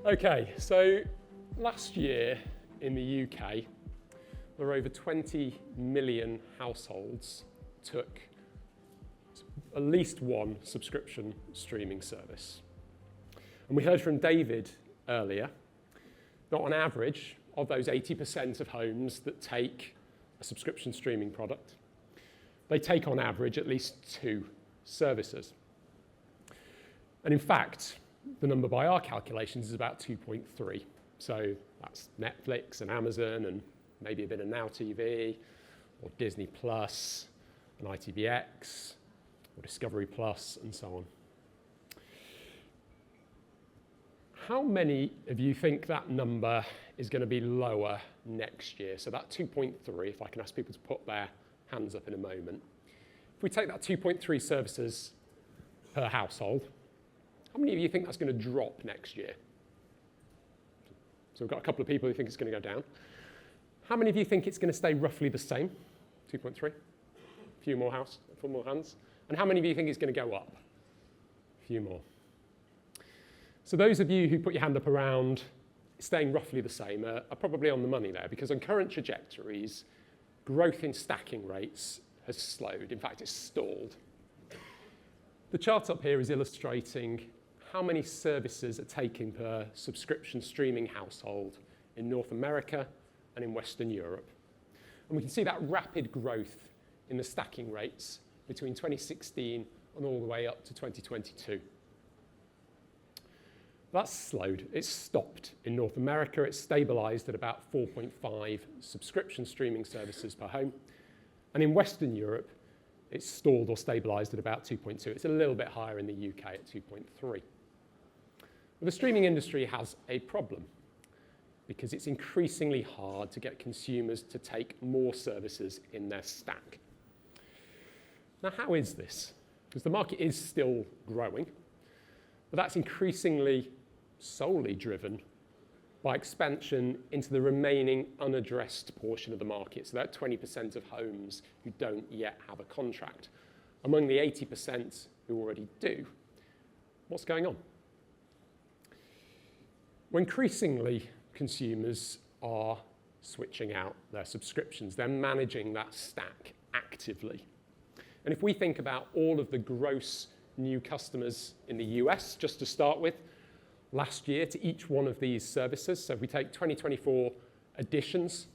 Okay, so last year in the UK, there were over 20 million households took at least one subscription streaming service. And we heard from David earlier that on average, of those 80% of homes that take a subscription streaming product, they take on average at least 2 services. And in fact, the number by our calculations is about 2.3. So that's Netflix and Amazon and maybe a bit of Now TV or Disney Plus and ITVX or Discovery Plus and so on. How many of you think that number is going to be lower next year? So that 2.3, if I can ask people to put their hands up in a moment. If we take that 2.3 services per household, how many of you think that's going to drop next year? So we've got a couple of people who think it's going to go down. How many of you think it's going to stay roughly the same? 2.3? A few more hands. And how many of you think it's going to go up? A few more. So those of you who put your hand up around staying roughly the same are probably on the money there, because on current trajectories, growth in stacking rates has slowed. In fact, it's stalled. The chart up here is illustrating how many services are taken per subscription streaming household in North America and in Western Europe. And we can see that rapid growth in the stacking rates between 2016 and all the way up to 2022. That's slowed. It's stopped. In North America, it's stabilized at about 4.5 subscription streaming services per home. And in Western Europe, it's stalled or stabilized at about 2.2. It's a little bit higher in the UK at 2.3. Well, the streaming industry has a problem because it's increasingly hard to get consumers to take more services in their stack. Now, how is this? Because the market is still growing, but that's increasingly solely driven by expansion into the remaining unaddressed portion of the market, so that 20% of homes who don't yet have a contract. Among the 80% who already do, what's going on? Well, increasingly, consumers are switching out their subscriptions. They're managing that stack actively. And if we think about all of the gross new customers in the US, just to start with, last year to each one of these services, so if we take 2024 additions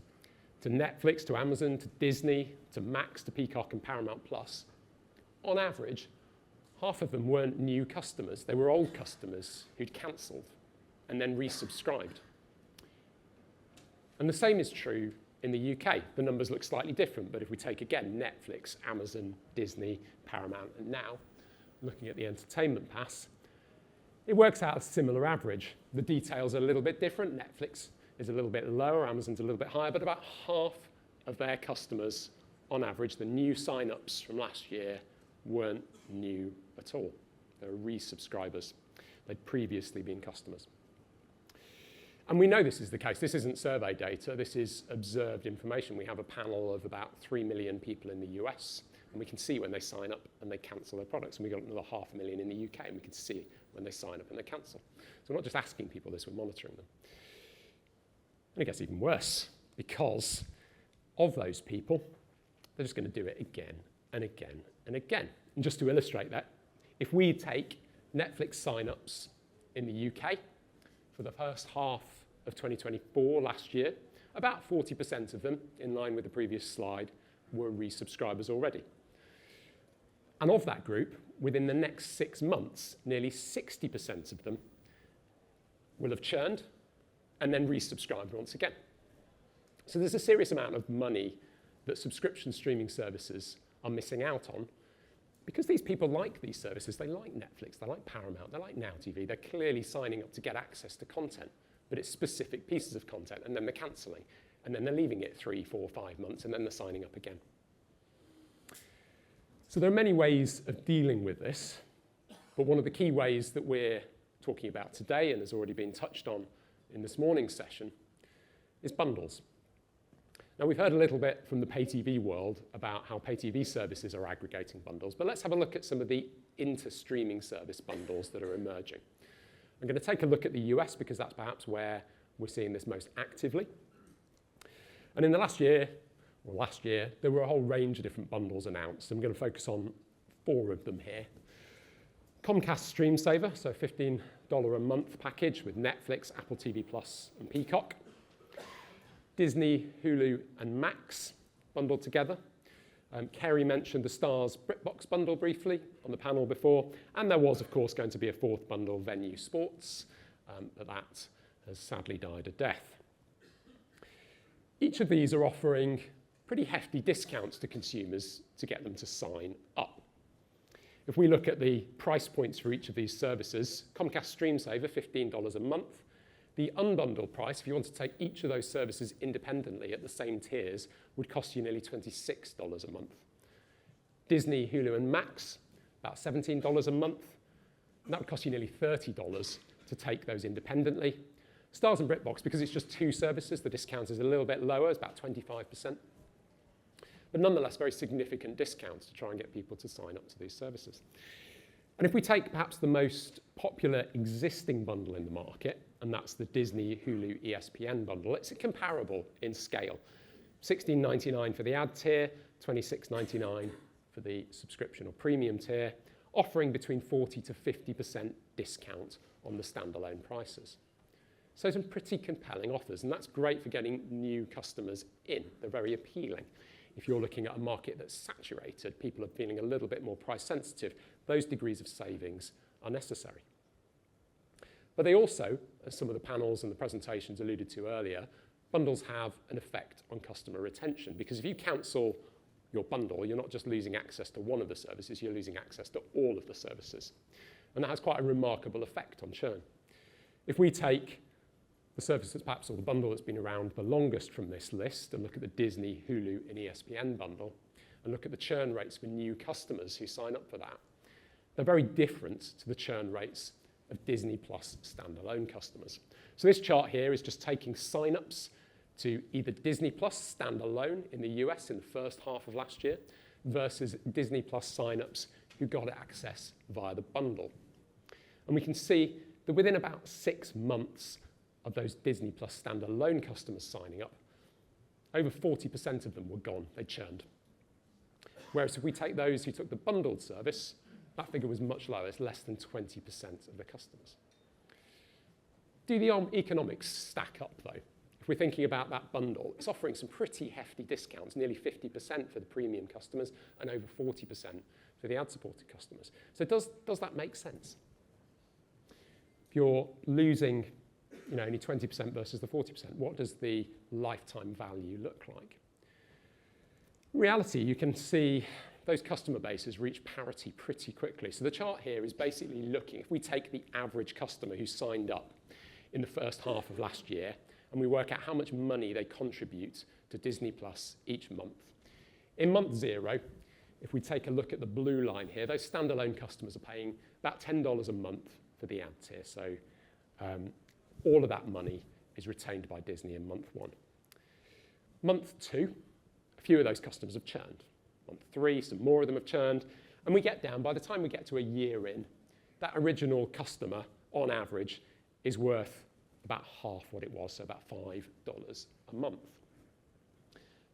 to Netflix, to Amazon, to Disney, to Max, to Peacock, and Paramount Plus, on average, half of them weren't new customers. They were old customers who'd cancelled and then resubscribed. And the same is true in the UK. The numbers look slightly different, but if we take, again, Netflix, Amazon, Disney, Paramount, and Now, looking at the entertainment pass, it works out a similar average. The details are a little bit different. Netflix is a little bit lower, Amazon's a little bit higher, but about half of their customers, on average, the new sign-ups from last year, weren't new at all. They were resubscribers. They'd previously been customers. And we know this is the case. This isn't survey data. This is observed information. We have a panel of about 3 million people in the US, and we can see when they sign up and they cancel their products. And we've got another 500,000 in the UK, and we can see when they sign up and they cancel. So we're not just asking people this, we're monitoring them. And it gets even worse, because of those people, they're just going to do it again and again and again. And just to illustrate that, if we take Netflix sign-ups in the UK for the first half of 2024 last year, about 40% of them, in line with the previous slide, were resubscribers already. And of that group, within the next 6 months, nearly 60% of them will have churned and then resubscribed once again. So there's a serious amount of money that subscription streaming services are missing out on, because these people like these services. They like Netflix, they like Paramount, they like Now TV. They're clearly signing up to get access to content, but it's specific pieces of content, and then they're cancelling, and then they're leaving it 3, 4, 5 months, and then they're signing up again. So there are many ways of dealing with this, but one of the key ways that we're talking about today, and has already been touched on in this morning's session, is bundles. Now, we've heard a little bit from the pay TV world about how pay TV services are aggregating bundles, but let's have a look at some of the inter-streaming service bundles that are emerging. I'm going to take a look at the US because that's perhaps where we're seeing this most actively. And in the last year, there were a whole range of different bundles announced. I'm going to focus on 4 of them here. Comcast Stream Saver, so $15 a month package with Netflix, Apple TV Plus, and Peacock. Disney, Hulu, and Max bundled together. Kerry mentioned the Starz BritBox bundle briefly on the panel before, and there was, of course, going to be a 4th bundle, Venue Sports, but that has sadly died a death. Each of these are offering pretty hefty discounts to consumers to get them to sign up. If we look at the price points for each of these services, Comcast Stream Saver, $15 a month. The unbundled price, if you want to take each of those services independently at the same tiers, would cost you nearly $26 a month. Disney, Hulu, and Max, about $17 a month. And that would cost you nearly $30 to take those independently. Starz and BritBox, because it's just 2 services, the discount is a little bit lower, it's about 25%. But nonetheless, very significant discounts to try and get people to sign up to these services. And if we take perhaps the most popular existing bundle in the market, and that's the Disney, Hulu, ESPN bundle, it's comparable in scale. $16.99 for the ad tier, $26.99 for the subscription or premium tier, offering between 40 to 50% discount on the standalone prices. So some pretty compelling offers, and that's great for getting new customers in. They're very appealing. If you're looking at a market that's saturated, people are feeling a little bit more price sensitive, those degrees of savings are necessary. But they also, as some of the panels and the presentations alluded to earlier, bundles have an effect on customer retention, because if you cancel your bundle, you're not just losing access to one of the services, you're losing access to all of the services. And that has quite a remarkable effect on churn. If we take the service that's perhaps, or the bundle that's been around the longest from this list, and look at the Disney, Hulu, and ESPN bundle, and look at the churn rates for new customers who sign up for that, they're very different to the churn rates of Disney Plus standalone customers. So this chart here is just taking sign-ups to either Disney Plus standalone in the US in the first half of last year versus Disney Plus sign-ups who got access via the bundle. And we can see that within about 6 months of those Disney Plus standalone customers signing up, over 40% of them were gone, they churned. Whereas if we take those who took the bundled service, that figure was much lower, it's less than 20% of the customers. Do the economics stack up though? If we're thinking about that bundle, it's offering some pretty hefty discounts, nearly 50% for the premium customers and over 40% for the ad-supported customers. So does that make sense? If you're losing only 20% versus the 40%, what does the lifetime value look like? In reality, you can see those customer bases reach parity pretty quickly. So the chart here is basically looking, if we take the average customer who signed up in the first half of last year, and we work out how much money they contribute to Disney Plus each month. In month 0, if we take a look at the blue line here, those standalone customers are paying about $10 a month for the ad tier. So all of that money is retained by Disney in month 1. Month 2, a few of those customers have churned. Month 3, some more of them have churned. And we get down, by the time we get to a year in, that original customer, on average, is worth about half what it was, so about $5 a month.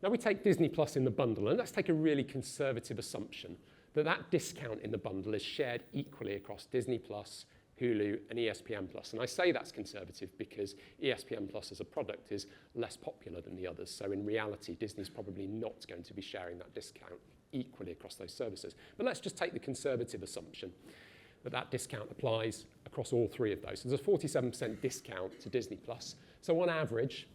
Now we take Disney Plus in the bundle, and let's take a really conservative assumption that that discount in the bundle is shared equally across Disney Plus, Hulu, and ESPN Plus. And I say that's conservative because ESPN Plus as a product is less popular than the others. So in reality, Disney's probably not going to be sharing that discount equally across those services. But let's just take the conservative assumption that that discount applies across all 3 of those. So there's a 47% discount to Disney Plus. So on average,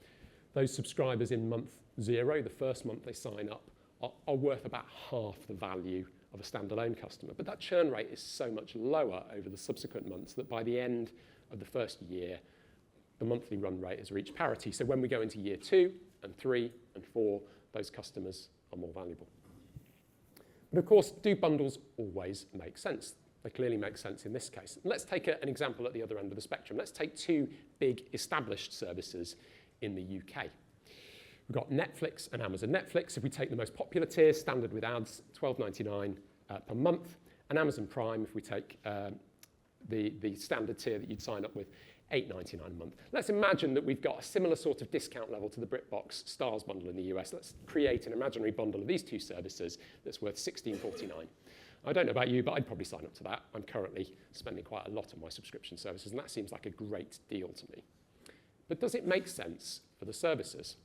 those subscribers in month 0, the first month they sign up, are worth about half the value of a standalone customer. But that churn rate is so much lower over the subsequent months that by the end of the first year, the monthly run rate has reached parity. So when we go into year 2 and 3 and 4, those customers are more valuable. But of course, do bundles always make sense? They clearly make sense in this case. And let's take an example at the other end of the spectrum. Let's take 2 big established services in the UK. We've got Netflix and Amazon. Netflix, if we take the most popular tier, standard with ads, $12.99 per month. And Amazon Prime, if we take the standard tier that you'd sign up with, $8.99 a month. Let's imagine that we've got a similar sort of discount level to the BritBox Stars bundle in the US. Let's create an imaginary bundle of these two services that's worth $16.49. I don't know about you, but I'd probably sign up to that. I'm currently spending quite a lot on my subscription services, and that seems like a great deal to me. But does it make sense for the services?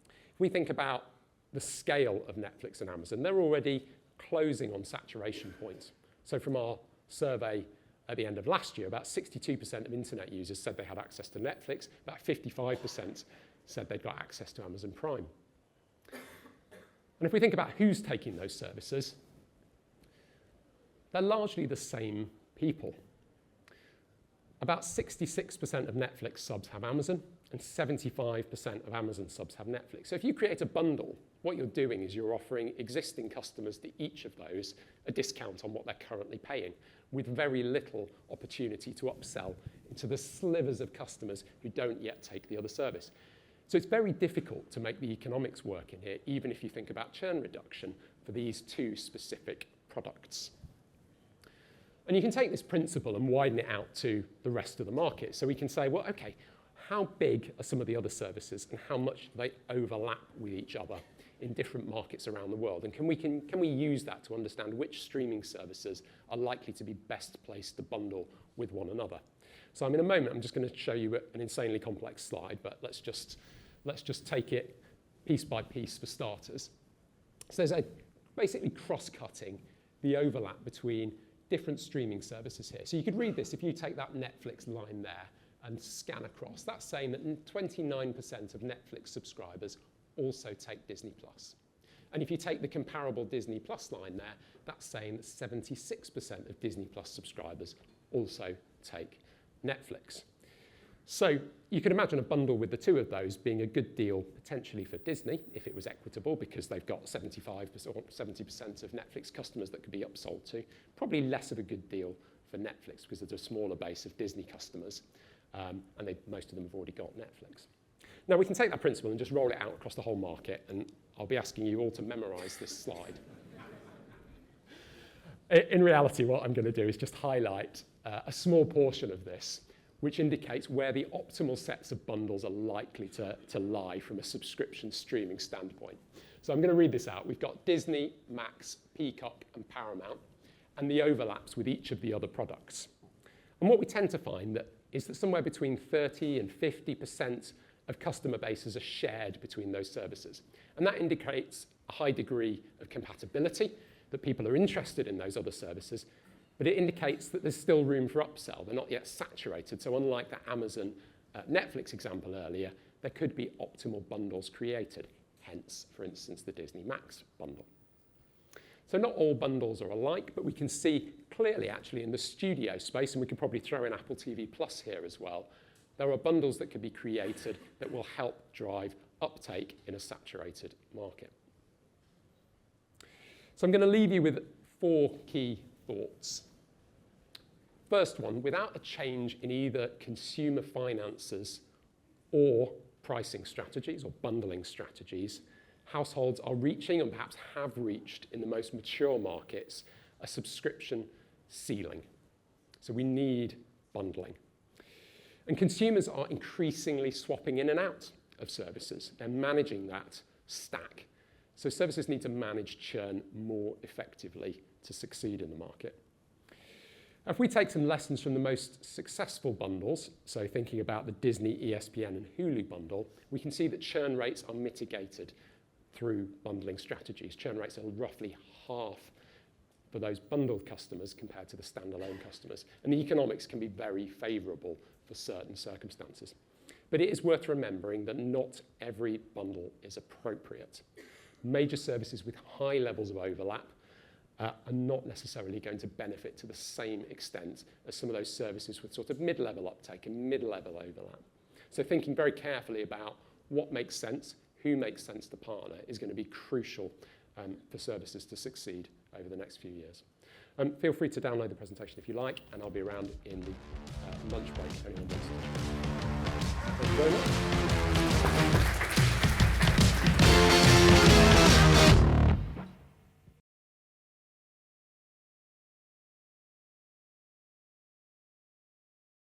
If we think about the scale of Netflix and Amazon, they're already closing on saturation points. So from our survey at the end of last year, about 62% of internet users said they had access to Netflix, about 55% said they'd got access to Amazon Prime. And if we think about who's taking those services, they're largely the same people. About 66% of Netflix subs have Amazon, and 75% of Amazon subs have Netflix. So if you create a bundle, what you're doing is you're offering existing customers to each of those a discount on what they're currently paying, with very little opportunity to upsell into the slivers of customers who don't yet take the other service. So it's very difficult to make the economics work in here, even if you think about churn reduction for these two specific products. And you can take this principle and widen it out to the rest of the market. So we can say, well, okay, how big are some of the other services and how much do they overlap with each other in different markets around the world? And can we use that to understand which streaming services are likely to be best placed to bundle with one another? So in a moment, I'm just going to show you an insanely complex slide, but let's just take it piece by piece for starters. So there's basically cross-cutting the overlap between different streaming services here. So you could read this if you take that Netflix line there and scan across. That's saying that 29% of Netflix subscribers also take Disney+. And if you take the comparable Disney Plus line there, that's saying that 76% of Disney Plus subscribers also take Netflix. So you could imagine a bundle with the two of those being a good deal potentially for Disney if it was equitable, because they've got 75% or 70% of Netflix customers that could be upsold to. Probably less of a good deal for Netflix because there's a smaller base of Disney customers, and most of them have already got Netflix. Now we can take that principle and just roll it out across the whole market, and I'll be asking you all to memorize this slide. In reality, what I'm going to do is just highlight a small portion of this, which indicates where the optimal sets of bundles are likely to lie from a subscription streaming standpoint. So I'm going to read this out. We've got Disney, Max, Peacock, and Paramount, and the overlaps with each of the other products. And what we tend to find is that somewhere between 30 and 50% of customer bases are shared between those services. And that indicates a high degree of compatibility, that people are interested in those other services, but it indicates that there's still room for upsell. They're not yet saturated. So unlike the Amazon Netflix example earlier, there could be optimal bundles created, hence, for instance, the Disney Max bundle. So not all bundles are alike, but we can see clearly actually in the studio space, and we could probably throw in Apple TV Plus here as well, there are bundles that could be created that will help drive uptake in a saturated market. So I'm going to leave you with 4 key thoughts. First one, without a change in either consumer finances or pricing strategies or bundling strategies, households are reaching and perhaps have reached in the most mature markets a subscription ceiling. So we need bundling. And consumers are increasingly swapping in and out of services. They're managing that stack. So services need to manage churn more effectively to succeed in the market. If we take some lessons from the most successful bundles, so thinking about the Disney, ESPN, and Hulu bundle, we can see that churn rates are mitigated through bundling strategies. Churn rates are roughly half for those bundled customers compared to the standalone customers. And the economics can be very favorable for certain circumstances. But it is worth remembering that not every bundle is appropriate. Major services with high levels of overlap are not necessarily going to benefit to the same extent as some of those services with sort of mid-level uptake and mid-level overlap. So thinking very carefully about what makes sense, who makes sense to partner, is going to be crucial for services to succeed over the next few years. Feel free to download the presentation if you like, and I'll be around in the lunch break if anyone wants to. Thank you very much.